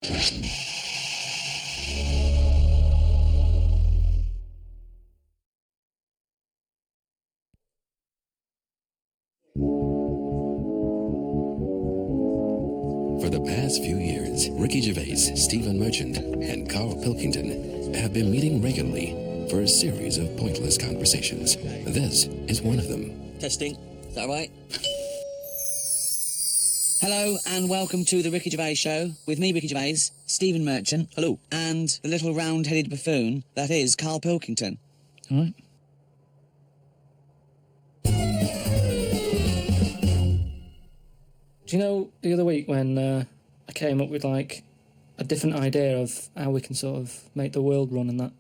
For the past few years, Ricky Gervais, Stephen Merchant, and Carl Pilkington have been meeting regularly for a series of pointless conversations. This is one of them. Testing. Is that right? Hello and welcome to the Ricky Gervais Show with me, Ricky Gervais, Stephen Merchant. Hello. And the little round-headed buffoon that is Carl Pilkington. All right. Do you know the other week when I came up with like a different idea of how we can sort of make the world run and that?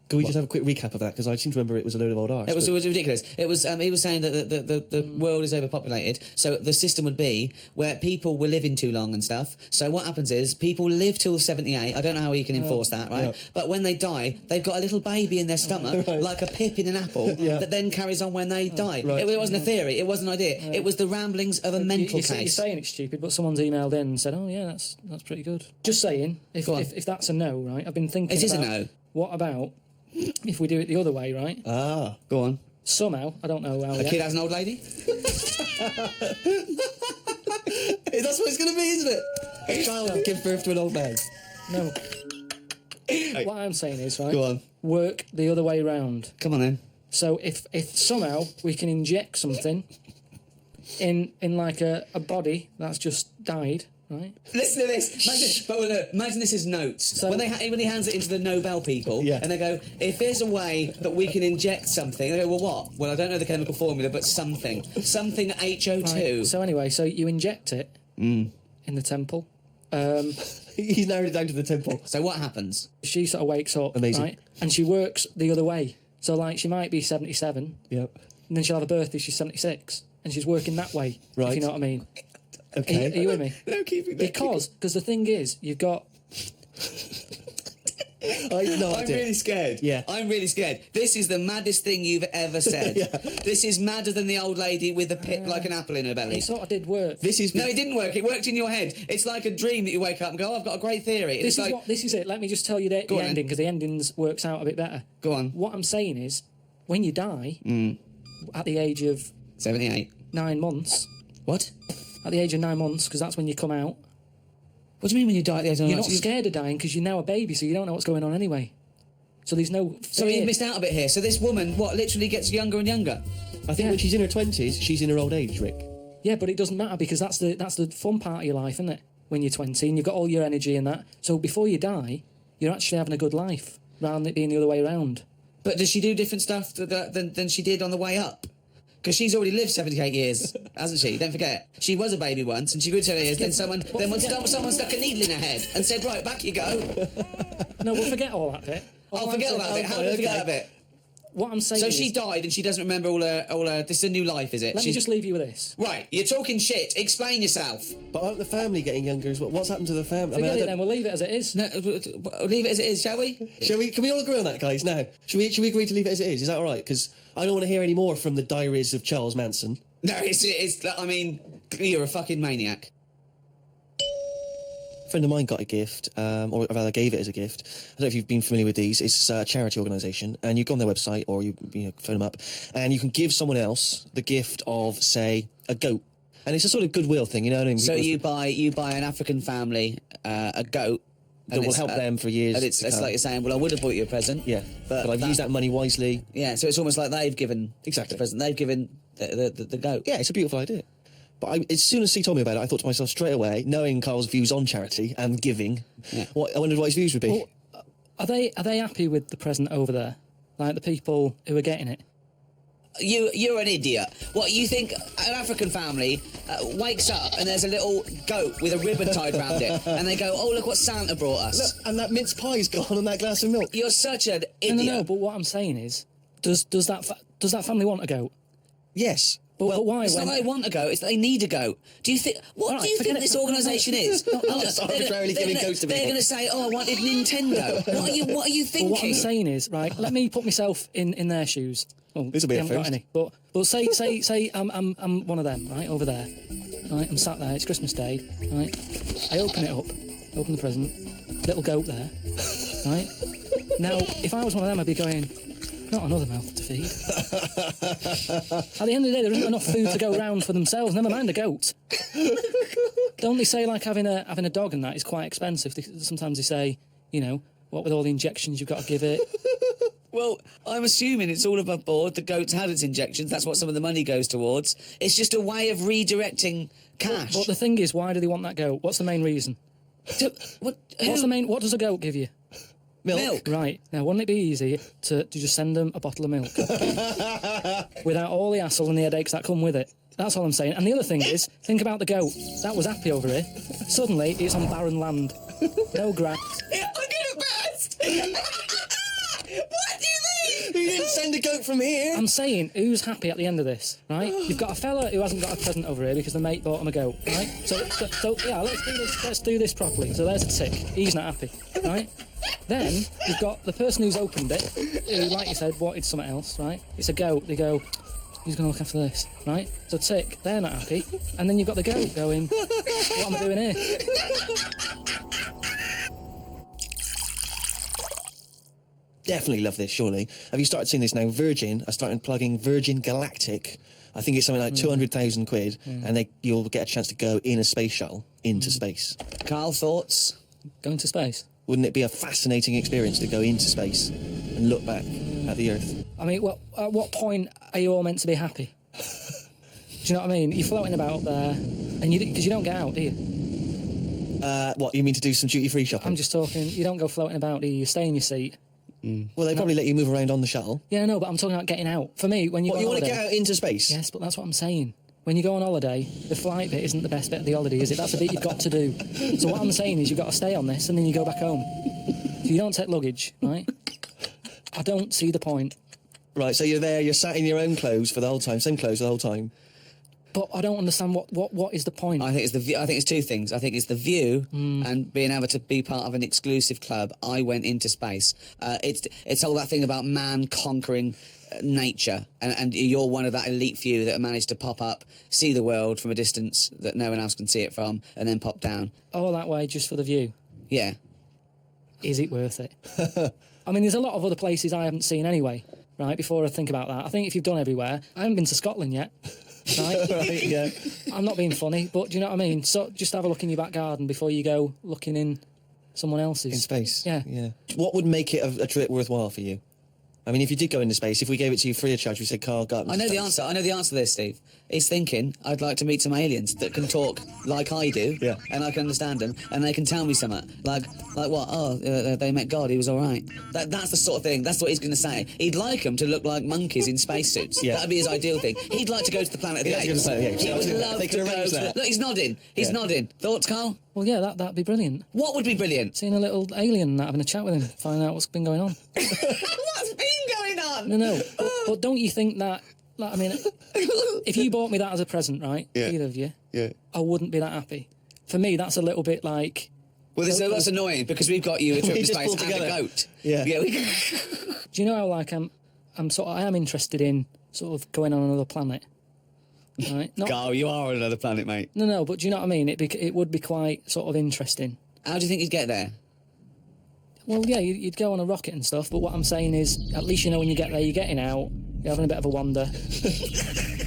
Can we just have a quick recap of that? Because I seem to remember it was a load of old arse. It was ridiculous. It was he was saying that the world is overpopulated, so the system would be where people were living too long and stuff. So what happens is people live till 78. I don't know how you can enforce that, right? Yeah. But when they die, they've got a little baby in their stomach, right, like a pip in an apple, that then carries on when they die. Right. It wasn't a theory. It wasn't an idea. Yeah. It was the ramblings of a mental case. You're saying it's stupid, but someone's emailed in and said, "Oh yeah, that's pretty good." Just saying, if that's a no, right? I've been thinking. It is a no. What about if we do it the other way, right? Ah, go on. Somehow, I don't know how. A kid has an old lady? That's what it's going to be, isn't it? A child will give birth to an old man. No. What I'm saying is, right? Go on. Work the other way round. Come on then. So if somehow we can inject something in like a body that's just died, right? Listen to this. Imagine this is notes. So when he hands it into the Nobel people, and they go, if there's a way that we can inject something, they go, well, what? Well, I don't know the chemical formula, but something HO2. Right. So anyway, so you inject it in the temple. He's narrowed it down to the temple. So what happens? She sort of wakes up, amazing, right? And she works the other way. So like she might be 77, yep, and then she'll have a birthday. She's 76, and she's working that way. Right. If you know what I mean. Okay. Are you with me? No, keeping that. Because the thing is, you've got. I'm really scared. Yeah. I'm really scared. This is the maddest thing you've ever said. Yeah. This is madder than the old lady with a pit like an apple in her belly. It sort of did work. No, it didn't work. It worked in your head. It's like a dream that you wake up and go, oh, I've got a great theory. This is it. Let me just tell you the ending, because the endings works out a bit better. Go on. What I'm saying is, when you die, at the age of 78, 9 months. What? At the age of 9 months, because that's when you come out. What do you mean when you die at the age of 9 You're months? not scared of dying because you're now a baby, so you don't know what's going on anyway. So there's no fear. So you missed out a bit here. So this woman, literally gets younger and younger? I think when she's in her 20s, she's in her old age, Rick. Yeah, but it doesn't matter, because that's the fun part of your life, isn't it? When you're 20 and you've got all your energy and that. So before you die, you're actually having a good life, rather than it being the other way around. But does she do different stuff than she did on the way up? Because she's already lived 78 years, hasn't she? Don't forget. She was a baby once, and she grew 78 years, then someone stuck a needle in her head and said, right, back you go. No, we'll forget all that bit. I'll forget all that bit. How do we forget that bit? What I'm saying is... So she died and she doesn't remember all her... This is a new life, is it? Let me just leave you with this. Right, you're talking shit. Explain yourself. But aren't the family getting younger as well? What's happened to the family? Forget it then, we'll leave it as it is. No, leave it as it is, shall we? Can we all agree on that, guys, now? Should we agree to leave it as it is? Is that all right? Because I don't want to hear any more from the diaries of Charles Manson. No, it's I mean, you're a fucking maniac. A friend of mine got a gift, or rather gave it as a gift. I don't know if you've been familiar with these. It's a charity organisation, and you go on their website or you phone them up, and you can give someone else the gift of, say, a goat. And it's a sort of goodwill thing, you know what I mean? So you buy an African family a goat that will help them for years. And it's like you're saying, well, I would have bought you a present. Yeah, but I've used that money wisely. Yeah, so it's almost like they've given the present. They've given the goat. Yeah, it's a beautiful idea. But as soon as he told me about it, I thought to myself straight away, knowing Carl's views on charity and giving, I wondered what his views would be. Well, are they happy with the present over there? Like the people who are getting it? You're an idiot. What, you think an African family wakes up and there's a little goat with a ribbon tied around it, and they go, oh, look what Santa brought us. Look, and that mince pie's gone on that glass of milk. You're such an idiot. No, but what I'm saying is, does that family want a goat? Yes. But why? It's not they want a goat, it's that they need a goat. Do you think... What do you think this organisation is? Just arbitrarily giving goats to people. They're going to say, oh, I wanted Nintendo. What are you thinking? Well, what I'm saying is, right, let me put myself in their shoes. Well, this will be a first. Got any, but say I'm one of them, right, over there. Right, I'm sat there, it's Christmas Day, right? I open it up, open the present, little goat there, right? Now, if I was one of them, I'd be going, not another mouth to feed. At the end of the day, there isn't enough food to go round for themselves, never mind a goat. Don't they say, like, having a dog and that is quite expensive? Sometimes they say, you know, what with all the injections you've got to give it. Well, I'm assuming it's all above board. The goat's had its injections. That's what some of the money goes towards. It's just a way of redirecting cash. But the thing is, why do they want that goat? What's the main reason? What does a goat give you? Milk. Right. Now, wouldn't it be easy to just send them a bottle of milk? Without all the hassle and the headaches that come with it. That's all I'm saying. And the other thing is, think about the goat. That was happy over here. Suddenly, it's on barren land. No grass. I'm gonna burst! What do you mean? You didn't send a goat from here. I'm saying, who's happy at the end of this, right? You've got a fella who hasn't got a present over here because the mate bought him a goat, right? So yeah, let's do this properly. So there's a tick. He's not happy, right? Then you've got the person who's opened it, who, like you said, wanted something else, right? It's a goat. They go, who's going to look after this, right? So tick, they're not happy. And then you've got the goat going, what am I doing here? Definitely love this, surely. Have you started seeing this now? Virgin are starting plugging Virgin Galactic. I think it's something like 200,000 quid, and you'll get a chance to go in a space shuttle into space. Carl, thoughts? Going to space. Wouldn't it be a fascinating experience to go into space and look back at the Earth? I mean, well, at what point are you all meant to be happy? Do you know what I mean? You're floating about up there, and because you don't get out, do you? What, you mean to do some duty-free shopping? I'm just talking, you don't go floating about, do you? You stay in your seat. Well, they probably let you move around on the shuttle. Yeah, no, but I'm talking about getting out. For me, when you What, go you on want to holiday, get out into space? Yes, but that's what I'm saying. When you go on holiday, the flight bit isn't the best bit of the holiday, is it? That's the bit you've got to do. So what I'm saying is you've got to stay on this and then you go back home. So you don't take luggage, right? I don't see the point. Right, so you're there, you're sat in your own clothes for the whole time, same clothes the whole time. But I don't understand what is the point. I think it's the view. I think it's two things. I think it's the view and being able to be part of an exclusive club. I went into space. It's all that thing about man conquering nature, and you're one of that elite few that managed to pop up, see the world from a distance that no one else can see it from, and then pop down. All that way just for the view. Yeah. Is it worth it? I mean, there's a lot of other places I haven't seen anyway, right, before I think about that. I think if you've done everywhere, I haven't been to Scotland yet. Right? Right, yeah. I'm not being funny, but do you know what I mean? So just have a look in your back garden before you go looking in someone else's. In space? Yeah. Yeah. What would make it a trip worthwhile for you? I mean, if you did go into space, if we gave it to you free of charge, we said, Carl, go up I know the answer. I know the answer to this, Steve. He's thinking, I'd like to meet some aliens that can talk like I do, Yeah. and I can understand them, and they can tell me something. Like what? Oh, they met God, he was all right. That's the sort of thing, that's what he's going to say. He'd like them to look like monkeys in spacesuits. Yeah. That'd be his ideal thing. He'd like to go to the planet of the He'd like to go to apes. the planet of the apes. He would love They to can go arrange to that. Look, he's nodding. He's Yeah. nodding. Thoughts, Carl? Well, yeah, that'd be brilliant. What would be brilliant? Seeing a little alien and that, having a chat with him, finding out what's been going on. What's been going on? No. But don't you think that, like, I mean, if you bought me that as a present, right, Yeah. either of you, Yeah. I wouldn't be that happy. For me, that's a little bit like... Well, that's annoying because we've got you a trip We to just space pulled and a together. goat. Yeah. Yeah. Do you know how, like, I am interested in sort of going on another planet, right? Not, Carl, you are on another planet, mate. no, but do you know what I mean? It would be quite sort of interesting. How do you think you'd get there? Well, yeah, you'd go on a rocket and stuff, but what I'm saying is, at least you know when you get there, you're getting out, you're having a bit of a wander.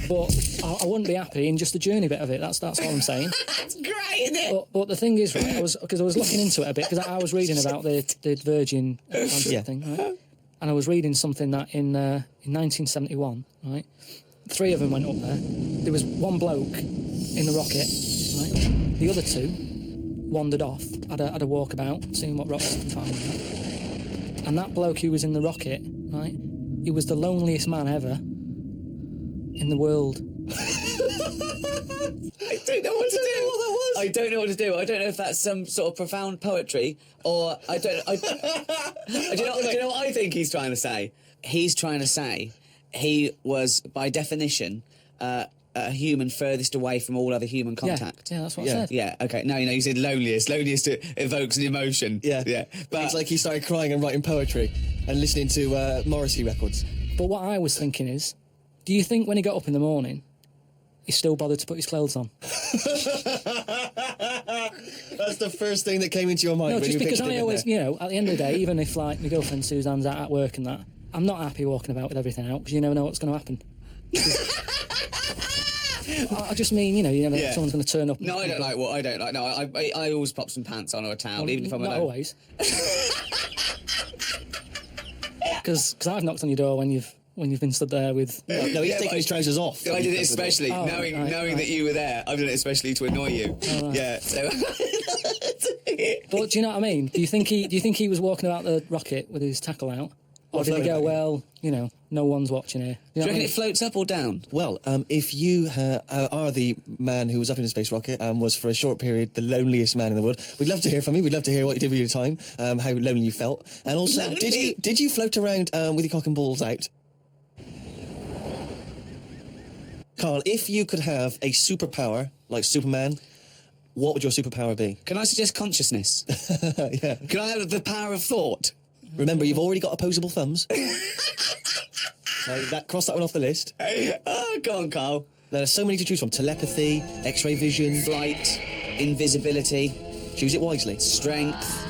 But I wouldn't be happy in just the journey bit of it. That's what I'm saying. That's great, isn't it? But the thing is, right, I was looking into it a bit because I was reading about the Virgin Yeah. thing, right? And I was reading something that in 1971, right, 3 of them went up there. There was one bloke in the rocket, right? The other 2 wandered off, had a walkabout, seeing what rocks they could find. Right? And that bloke who was in the rocket, right, he was the loneliest man ever in the world. I don't know what to do. I don't know what to do. I don't know if that's some sort of profound poetry or I don't. Do you know what I think he's trying to say? He's trying to say he was, by definition, a human furthest away from all other human contact. Yeah, that's what Yeah. I said. Yeah. Okay. No, you said loneliest. Loneliest evokes an emotion. Yeah. Yeah. But It's like he started crying and writing poetry and listening to Morrissey records. But what I was thinking is, do you think when he got up in the morning, he still bothered to put his clothes on? That's the first thing that came into your mind. No, when just you because pictured I him in always, there. you know, at the end of the day, even if like my girlfriend Suzanne's out at work and that, I'm not happy walking about with everything out because you never know what's going to happen. I just mean, you never know if someone's going to turn up. No, I don't like what I don't like. No, I always pop some pants on or a towel, even if I'm not alone. always. Because I've knocked on your door when you've been stood there with. No, he's taking his trousers off. I did it especially, knowing that you were there. I've done it especially to annoy you. Right. Yeah. So. But do you know what I mean? Do you think he was walking about the rocket with his tackle out, or did he go, well, no one's watching here? Do you reckon it floats up or down? Well, if you are the man who was up in a space rocket and was for a short period the loneliest man in the world, we'd love to hear from you. We'd love to hear what you did with your time, how lonely you felt, and also Lonely? did you float around with your cock and balls out? Carl, if you could have a superpower like Superman, what would your superpower be? Can I suggest consciousness? Yeah. Can I have the power of thought? Remember, you've already got opposable thumbs. Cross that one off the list. Oh, go on, Carl. There are so many to choose from. Telepathy, X-ray vision. Flight, invisibility, Choose it wisely. strength,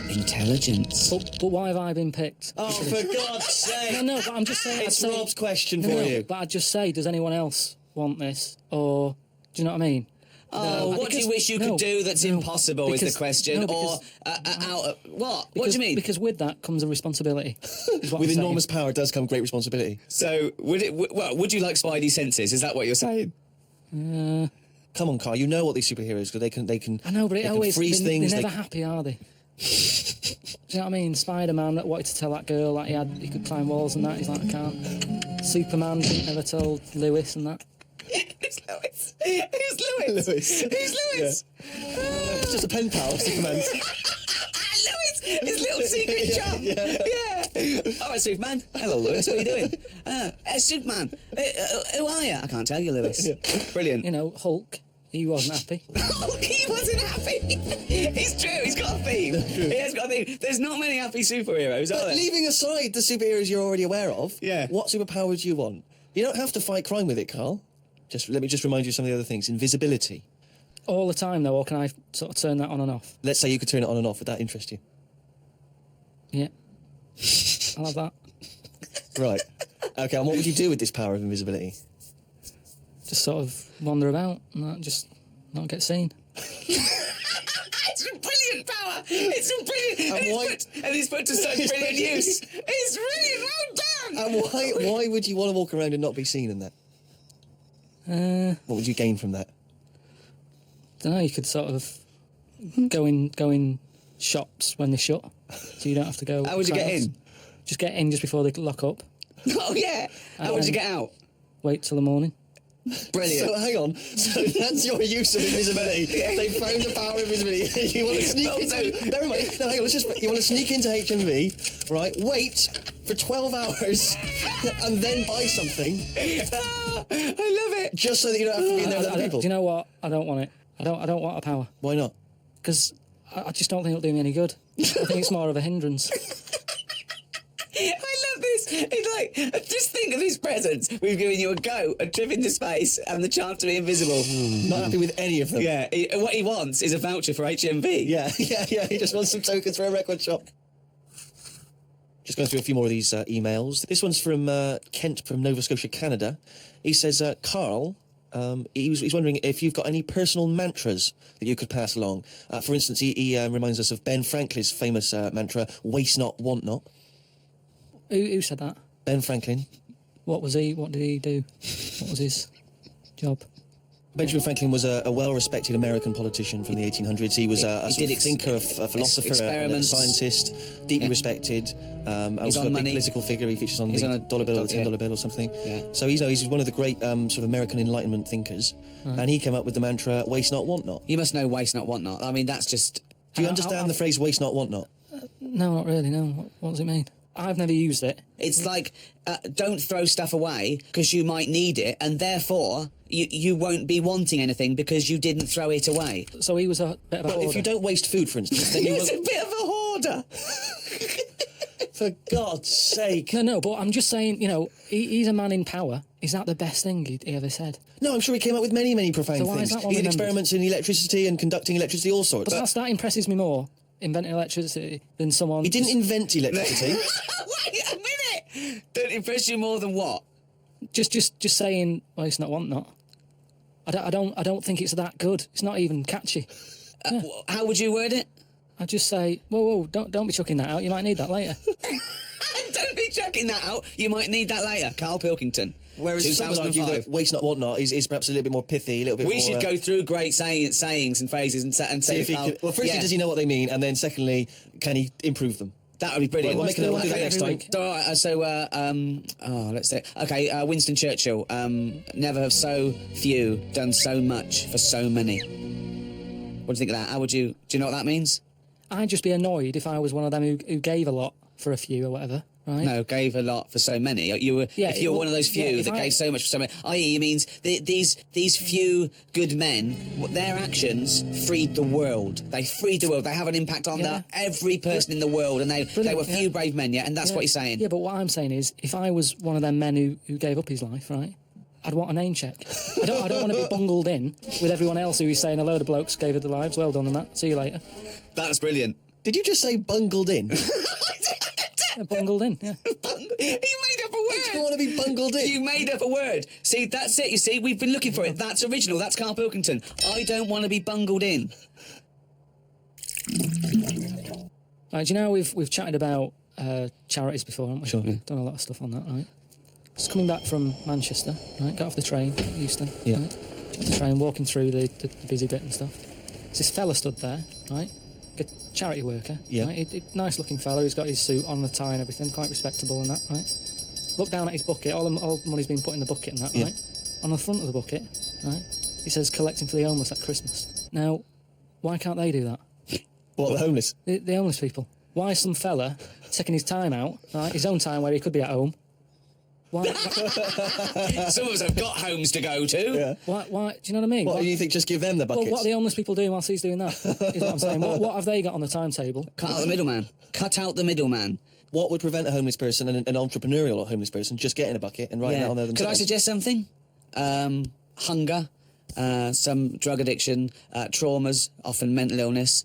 intelligence. But why have I been picked? Oh, for God's sake! No, but I'm just saying. It's I'd say, Rob's question no, for no, you. But I'd just say, does anyone else want this? Or do you know what I mean? Oh, what do you wish you could do that's impossible is the question? Or what? What do you mean? Because with that comes a responsibility. is what With I'm saying. enormous power does come great responsibility. So, would you like Spidey senses? Is that what you're saying? Come on, Carl. You know what these superheroes do. They can. I know, but they it can always freeze they're things. never happy, are they? Do you know what I mean? Spider-Man that wanted to tell that girl that he could climb walls and that. He's like, I can't. Superman never told Lewis and that. Who's Lewis? Who's Lewis? Lewis. Who's Lewis? It's just a pen pal of Superman's. Lewis, his little secret chum. Yeah. All right, Superman. Hello, Lewis. What are you doing? Superman. Who are you? I can't tell you, Lewis. Brilliant. You know, Hulk. He wasn't happy. He wasn't happy. It's true. He's got a theme. He has got a theme. There's not many happy superheroes, are there? Leaving aside the superheroes you're already aware of, Yeah. what superpower would you want? You don't have to fight crime with it, Carl. Let me remind you of some of the other things. Invisibility. All the time, though, or can I sort of turn that on and off? Let's say you could turn it on and off. Would that interest you? Yeah. I'll have that. Right. Okay, and what would you do with this power of invisibility? Just sort of wander about and that, just not get seen. It's a brilliant power. It's a brilliant. And it's put to such brilliant use. It's really well done. And why would you want to walk around and not be seen in that? What would you gain from that? Don't know. You could sort of go in shops when they shut, so you don't have to go. How would you get else. in? Just get in just before they lock up. Oh yeah. How would you get out? Wait till the morning. Brilliant. So hang on. So that's your use of invisibility. They found the power of invisibility. You want to sneak into. Never mind. No, hang on. You want to sneak into HMV, right? Wait for 12 hours and then buy something. I love it. Just so that you don't have to be in there with other people. Do you know what? I don't want it. I don't want a power Why not? because I just don't think it'll do me any good. I think it's more of a hindrance. I love this. It's like, just think of his presents. We've given you a trip into space, and the chance to be invisible. Not happy with any of them. Yeah, what he wants is a voucher for HMV. Yeah. He just wants some tokens for a record shop. Just going through a few more of these emails. This one's from Kent from Nova Scotia, Canada. He says, Carl, he's wondering if you've got any personal mantras that you could pass along. For instance, he reminds us of Ben Franklin's famous mantra, waste not, want not. Who said that? Ben Franklin. What was he? What did he do? What was his job? Benjamin Franklin was a well-respected American politician from the 1800s. He was a sort of thinker, a philosopher, a experiments. scientist, deeply respected. Also on a big money. political figure. He features on He's the on a dollar bill, yeah. $10 bill or something. Yeah. So he's one of the great sort of American Enlightenment thinkers. And he came up with the mantra, waste not, want not. You must know waste not, want not. I mean, that's just... Do you understand the phrase waste not, want not? No, not really. No. What does it mean? I've never used it. It's like, don't throw stuff away because you might need it, and therefore you won't be wanting anything because you didn't throw it away. So he was a bit of a Well, if you don't waste food, for instance, then you He's a won't... bit of a hoarder. For God's sake. No, but I'm just saying, he's a man in power. Is that the best thing he ever said? No, I'm sure he came up with many, many profound So why is things. that one He did remembered? experiments in electricity and conducting electricity, all sorts. But that impresses me more, inventing electricity, than someone... He didn't invent electricity. Wait a minute! Don't impress you more than what? Just saying, well, it's not want not. I don't think it's that good. It's not even catchy. How would you word it? I just say, whoa, don't be chucking that out. You might need that later. Don't be chucking that out. You might need that later. Carl Pilkington. Whereas some would argue that waste not, want not is perhaps a little bit more pithy, a little bit more... We should go through great sayings and phrases and say if he could, well, firstly, does he know what they mean? And then secondly, can he improve them? That would be brilliant. We'll do that next time. Let's say... Okay, Winston Churchill. Never have so few done so much for so many. What do you think of that? How would you... Do you know what that means? I'd just be annoyed if I was one of them who gave a lot for a few or whatever, right? No, gave a lot for so many. If you were one of those few that gave so much for so many, i.e., it means these few good men, their actions freed the world. They freed the world. They have an impact on every person in the world, and they were few brave men, and that's what he's saying. Yeah, but what I'm saying is, if I was one of them men who gave up his life, right, I'd want a name check. I don't want to be bungled in with everyone else who is saying a load of blokes gave it their lives. Well done on that. See you later. That's brilliant. Did you just say bungled in? Yeah, bungled in, yeah. You made up a word. You want to be bungled in? You made up a word. See, that's it. You see, we've been looking for it. That's original. That's Carl Pilkington. I don't want to be bungled in. Right, do you know we've chatted about charities before, haven't we? Sure. Yeah. Done a lot of stuff on that, right? Just coming back from Manchester, right? Got off the train, Euston. Yeah. Right? Got off the train, walking through the busy bit and stuff. There's this fella stood there, right? A charity worker. Yeah. Right? Nice looking fella. He's got his suit on, the tie and everything, quite respectable and that, right? Look down at his bucket. All the money's been put in the bucket and that, Yeah. right? On the front of the bucket, right? It says collecting for the homeless at Christmas. Now, why can't they do that? What, the homeless? The homeless people. Why is some fella taking his time out, right? His own time where he could be at home. Why? Some of us have got homes to go to. Yeah. Why? Do you know what I mean? What do you think? Just give them the buckets? Well, what are the homeless people doing whilst he's doing that? Is what I'm saying. What have they got on the timetable? Cut out the middleman. Cut out the middleman. What would prevent a homeless person, an entrepreneurial homeless person, just getting a bucket and writing it on there themselves? Could I suggest something? Hunger, some drug addiction, traumas, often mental illness,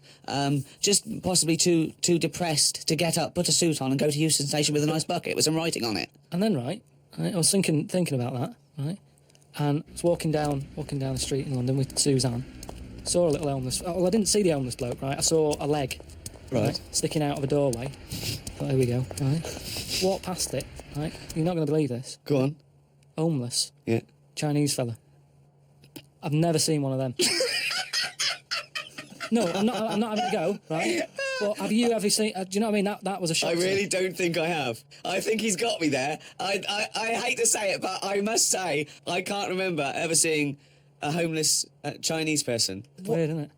just possibly too depressed to get up, put a suit on and go to Euston Station with a nice bucket with some writing on it. And then, right, I was thinking about that, right, and I was walking down the street in London with Suzanne. Saw a little homeless. Well, I didn't see the homeless bloke, right. I saw a leg, Right. sticking out of a doorway. Thought, here we go, right. Walked past it, right. You're not going to believe this. Go on. Homeless. Yeah. Chinese fella. I've never seen one of them. No, I'm not having a go, right? But have you ever seen... do you know what I mean? That was a shock. I to me. really don't think I have. I think he's got me there. I hate to say it, but I must say I can't remember ever seeing a homeless Chinese person. Weird, isn't it?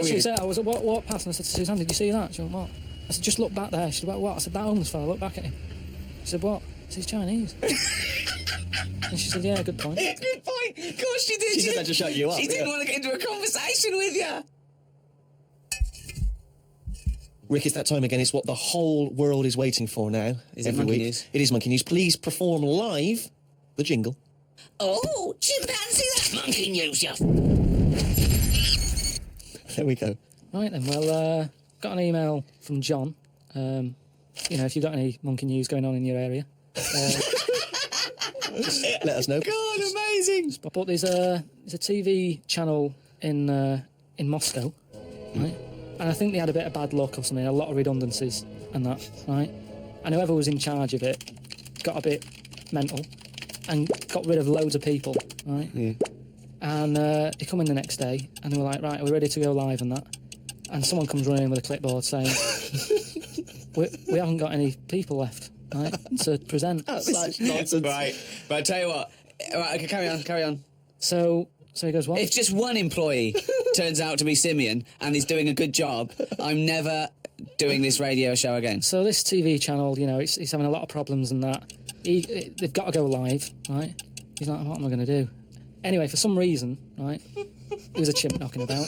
She said, I was walked past and I said to Suzanne, did you see that? She went, what? I said, just look back there. She said, what? I said, that homeless fella, look back at him. She said, what? I said, he's Chinese. And she said, yeah, good point. Good point. Of course she did. She said that to shut you up. She didn't want to get into a conversation with you. Rick, it's that time again. It's what the whole world is waiting for now. Is it every Monkey week. News? It is Monkey News. Please perform live the jingle. Oh, chimpanzee, that's monkey news, you. There we go. Right then, well, got an email from John. If you've got any monkey news going on in your area, Let us know. God, amazing. but there's a TV channel in Moscow, right? And I think they had a bit of bad luck or something, a lot of redundancies and that, right? And whoever was in charge of it got a bit mental and got rid of loads of people, right? Yeah. And they come in the next day and they were like, right, are we ready to go live and that? And someone comes running in with a clipboard saying, we haven't got any people left, right, to present. Such nonsense. Right, but I tell you what. Right, okay, carry on. So he goes, what? If just one employee turns out to be Simeon and he's doing a good job, I'm never doing this radio show again. So this TV channel, it's having a lot of problems and that. They've got to go live, right? He's like, what am I going to do? Anyway, for some reason, right, there was a chimp knocking about.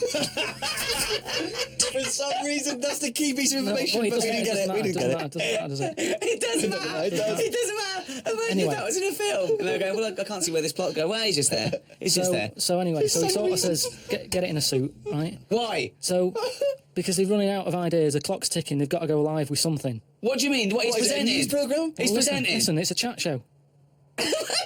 For some reason, that's the key piece of information, but we didn't get it. We didn't get it. Doesn't matter, does it? It doesn't matter. It does. It doesn't matter. Imagine Anyway. that was in a film. And they're going, well, I can't see where this plot go. Well, he's just there. He's just there. So anyway, so he sort of says, get it in a suit, right? Why? So, because they're running out of ideas, the clock's ticking, they've got to go live with something. What do you mean? What he's What, is it a presenting? news programme? He's presenting. Listen, it's a chat show.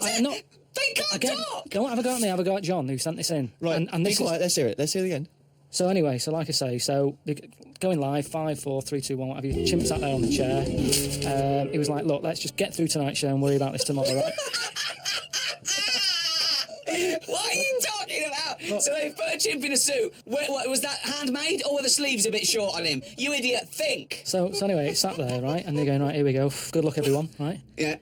I'm not... They can't Again, talk. don't have a go at me, have a go at John, who sent this in. Right, And be this quiet, let's hear it. Let's hear it again. So anyway, so like I say, so they're going live, 5, 4, 3, 2, 1, what have you. Chimp sat there on the chair. He was like, look, let's just get through tonight's show and worry about this tomorrow, right? What are you talking about? So they put a chimp in a suit. What, was that handmade or were the sleeves a bit short on him? You idiot, think. So anyway, it sat there, right? And they're going, right, here we go. Good luck, everyone, right? Yeah.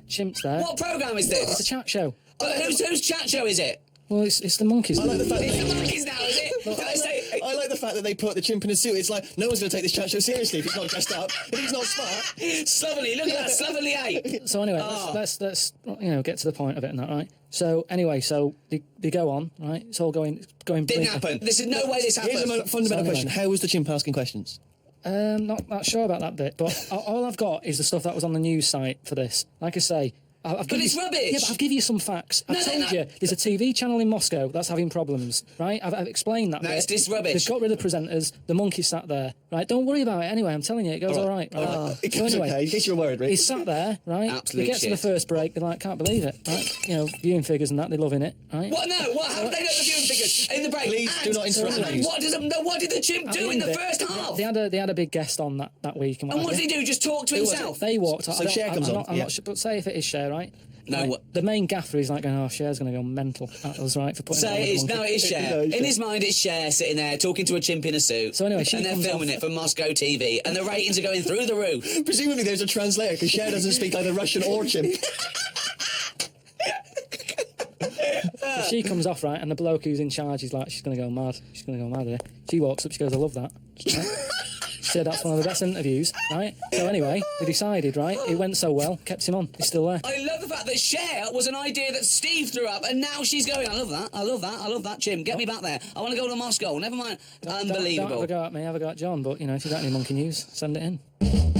Chimp's there. What programme is this? It's a chat show. Whose chat show is it? Well, it's the monkeys. I like the fact It's that the monkeys now, is it? Can I say? I like the fact that they put the chimp in a suit. It's like, no one's going to take this chat show seriously if he's not dressed up, if he's not smart. Slovenly, look at that, slovenly ape. So anyway, Oh. let's get to the point of it and that, right? So anyway, so they go on, right? It's all going Didn't brilliantly. happen. This is no way this happened. Here's a fundamental anyway. question. How was the chimp asking questions? Not sure about that bit, but all I've got is the stuff that was on the news site for this. Like I say, I've But it's rubbish. Yeah, but I've given you some facts. I've told no. you there's a TV channel in Moscow that's having problems, right? I've explained that. No, bit. it's this rubbish. They've got rid of the presenters. The monkey sat there, right? Don't worry about it. Anyway, I'm telling you, it goes all right. It So goes anyway, okay, in case you're worried, Rick. he's sat there, right? Absolute They get to the shit. first break, they're like, can't believe it, right? You know, viewing figures and that, they're loving it, right? What? No. What? How did they know the viewing figures in the break? Please do not interrupt And me. what did the chimp At do in end the of it, first half? They had a big guest on that week. And And what have did you. he do? Just talk to himself? They walked. So Cher comes on, I'm yeah. not sure, but say if it is Cher, right? No, Right, what- the main gaffer is like going, oh, Cher's going to go mental at us, right, for putting Say it it is. on the No, monkey. it is Cher. No, it's In his mind, it's Cher sitting there talking to a chimp in a suit. So anyway, she and they're comes filming off- it for Moscow TV, and the ratings are going through the roof. Presumably there's a translator, because Cher doesn't speak either Russian or chimp. So she comes off, right, and the bloke who's in charge is like, she's going to go mad. She's going to go mad here. She walks up, she goes, I love that. Right? She said that's one of the best interviews, right? So anyway, they decided, right, it went so well, kept him on. He's still there. I love the fact that Cher was an idea that Steve threw up, and now she's going, I love that, I love that, I love that, Jim. Get me back there. I want to go to Moscow. Never mind. Don't have Unbelievable. a go at me, have a go at John, but, you know, if you got any monkey news, send it in.